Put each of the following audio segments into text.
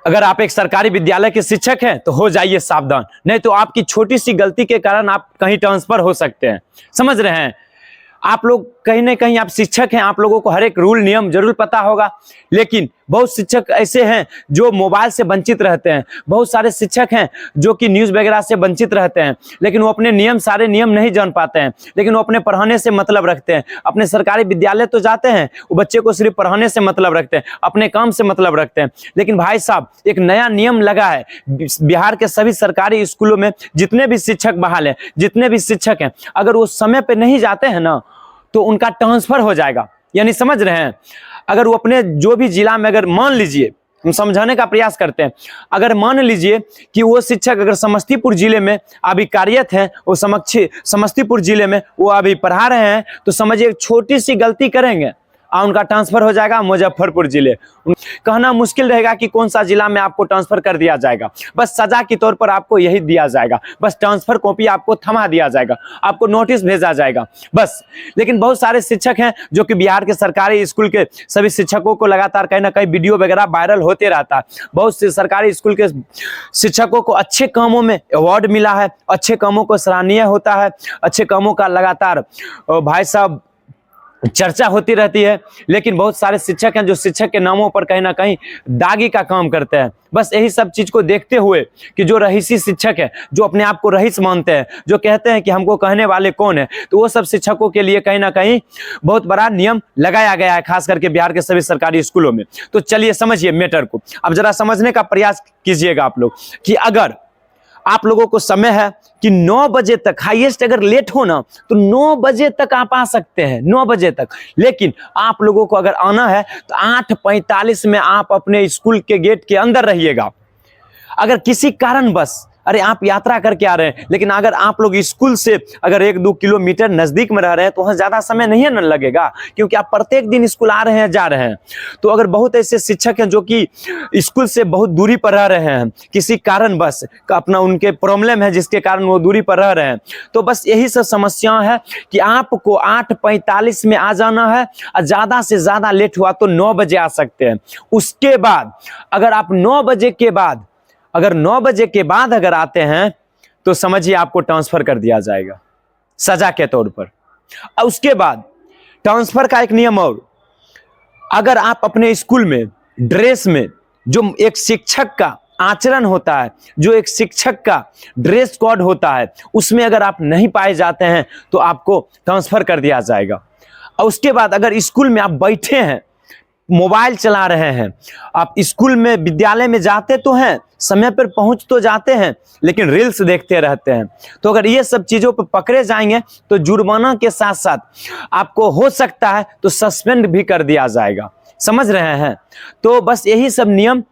अगर आप एक सरकारी विद्यालय के शिक्षक हैं तो हो जाइए सावधान, नहीं तो आपकी छोटी सी गलती के कारण आप कहीं ट्रांसफर हो सकते हैं। समझ रहे हैं? आप लोग कहीं ना कहीं आप शिक्षक हैं, आप लोगों को हर एक रूल नियम जरूर पता होगा, लेकिन बहुत शिक्षक ऐसे हैं जो मोबाइल से वंचित रहते हैं, बहुत सारे शिक्षक हैं जो कि न्यूज़ वगैरह से वंचित रहते हैं, लेकिन वो अपने सारे नियम नहीं जान पाते हैं, लेकिन वो अपने पढ़ाने से मतलब रखते हैं। अपने सरकारी विद्यालय तो जाते हैं, वो बच्चे को सिर्फ पढ़ाने से मतलब रखते हैं, अपने काम से मतलब रखते हैं। लेकिन भाई साहब, एक नया नियम लगा है बिहार के सभी सरकारी स्कूलों में, जितने भी शिक्षक बहाल हैं, जितने भी शिक्षक हैं, अगर वो समय पे नहीं जाते हैं ना तो उनका ट्रांसफर हो जाएगा। यानी समझ रहे हैं, अगर वो अपने जो भी जिला में, अगर मान लीजिए, हम समझाने का प्रयास करते हैं, अगर मान लीजिए कि वो शिक्षक अगर समस्तीपुर जिले में अभी कार्यरत हैं, वो समस्तीपुर जिले में वो अभी पढ़ा रहे हैं, तो समझिए एक छोटी सी गलती करेंगे और उनका ट्रांसफर हो जाएगा मुजफ्फरपुर जिले। कहना मुश्किल रहेगा कि कौन सा जिला में आपको ट्रांसफर कर दिया जाएगा, बस सजा के तौर पर आपको यही दिया जाएगा, बस ट्रांसफर कॉपी आपको थमा दिया जाएगा, आपको नोटिस भेजा जाएगा बस। लेकिन बहुत सारे शिक्षक हैं जो कि बिहार के सरकारी स्कूल के सभी शिक्षकों को लगातार कहीं ना कहीं वीडियो वगैरह वायरल होते रहता है। बहुत से सरकारी स्कूल के शिक्षकों को अच्छे कामों में अवार्ड मिला है, अच्छे कामों को सराहनीय होता है, अच्छे कामों का लगातार भाई साहब चर्चा होती रहती है। लेकिन बहुत सारे शिक्षक हैं जो शिक्षक के नामों पर कहीं ना कहीं दागी का काम करते हैं। बस यही सब चीज को देखते हुए कि जो रईसी शिक्षक है, जो अपने आप को रईस मानते हैं, जो कहते हैं कि हमको कहने वाले कौन है, तो वो सब शिक्षकों के लिए कहीं ना कहीं बहुत बड़ा नियम लगाया गया है, खास करके बिहार के सभी सरकारी स्कूलों में। तो चलिए समझिए मैटर को, अब जरा समझने का प्रयास कीजिएगा आप लोग कि अगर आप लोगों को समय है कि 9 बजे तक, हाईएस्ट अगर लेट हो ना तो 9 बजे तक आप आ सकते हैं, 9 बजे तक। लेकिन आप लोगों को अगर आना है तो 8:45 में आप अपने स्कूल के गेट के अंदर रहिएगा। अगर किसी कारण बस, अरे आप यात्रा करके आ रहे हैं, लेकिन अगर आप लोग स्कूल से अगर 1-2 किलोमीटर नजदीक में रह रहे हैं तो वहां ज्यादा समय नहीं न लगेगा, क्योंकि आप प्रत्येक दिन स्कूल आ रहे हैं, जा रहे हैं। तो अगर बहुत ऐसे शिक्षक हैं जो कि स्कूल से बहुत दूरी पर रह रहे हैं, किसी कारण बस अपना उनके प्रॉब्लम है जिसके कारण वो दूरी पर रह रहे हैं, तो बस यही सब समस्या है कि आपको 8:45 में आ जाना है, और ज्यादा से ज्यादा लेट हुआ तो 9 बजे आ सकते हैं। उसके बाद अगर आप 9 बजे के बाद अगर आते हैं तो समझिए आपको ट्रांसफर कर दिया जाएगा सजा के तौर पर। और उसके बाद ट्रांसफर का एक नियम और, अगर आप अपने स्कूल में ड्रेस में जो एक शिक्षक का आचरण होता है, जो एक शिक्षक का ड्रेस कोड होता है, उसमें अगर आप नहीं पाए जाते हैं तो आपको ट्रांसफर कर दिया जाएगा। और उसके बाद अगर स्कूल में आप बैठे हैं, मोबाइल चला रहे हैं, आप स्कूल में विद्यालय में जाते तो हैं, समय पर पहुंच तो जाते हैं, लेकिन रील्स देखते रहते हैं, तो अगर ये सब चीजों पर पकड़े जाएंगे तो जुर्माना के साथ साथ आपको हो सकता है तो सस्पेंड भी कर दिया जाएगा। समझ रहे हैं? तो बस यही सब नियम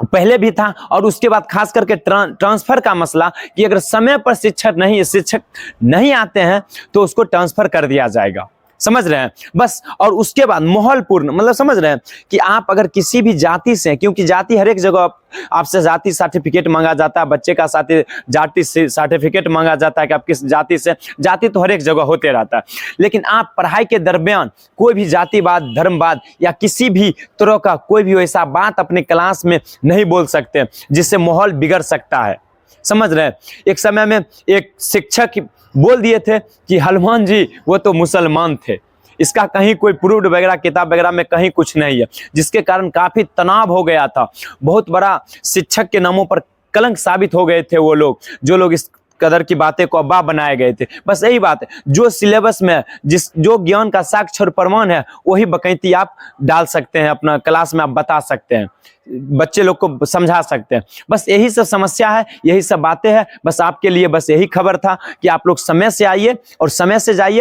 पहले भी था। और उसके बाद खास करके ट्रांसफर का मसला कि अगर समय पर शिक्षक नहीं आते हैं तो उसको ट्रांसफर कर दिया जाएगा। समझ रहे हैं? बस। और उसके बाद माहौलपूर्ण, मतलब समझ रहे हैं कि आप अगर किसी भी जाति से, क्योंकि जाति हर एक जगह आपसे जाति सर्टिफिकेट मांगा जाता है, बच्चे का जाति सर्टिफिकेट मांगा जाता है कि आप किस जाति से, जाति तो हर एक जगह होते रहता है। लेकिन आप पढ़ाई के दरमियान कोई भी जातिवाद, धर्मवाद या किसी भी तरह का कोई भी ऐसा बात अपने क्लास में नहीं बोल सकते जिससे माहौल बिगड़ सकता है। समझ रहे हैं? एक समय में एक शिक्षक बोल दिए थे कि हनुमान जी वो तो मुसलमान थे। इसका कहीं कोई प्रूफ वगैरह किताब वगैरह में कहीं कुछ नहीं है, जिसके कारण काफी तनाव हो गया था। बहुत बड़ा शिक्षक के नामों पर कलंक साबित हो गए थे वो लोग, जो लोग इस कदर की बातें को अब्बा बनाए गए थे। बस यही बात है, जो सिलेबस में जो ज्ञान का साक्ष्य और प्रमाण है वही बकैती आप डाल सकते हैं, अपना क्लास में आप बता सकते हैं, बच्चे लोग को समझा सकते हैं। बस यही सब समस्या है, यही सब बातें हैं। बस आपके लिए बस यही खबर था कि आप लोग समय से आइए और समय से जाइए।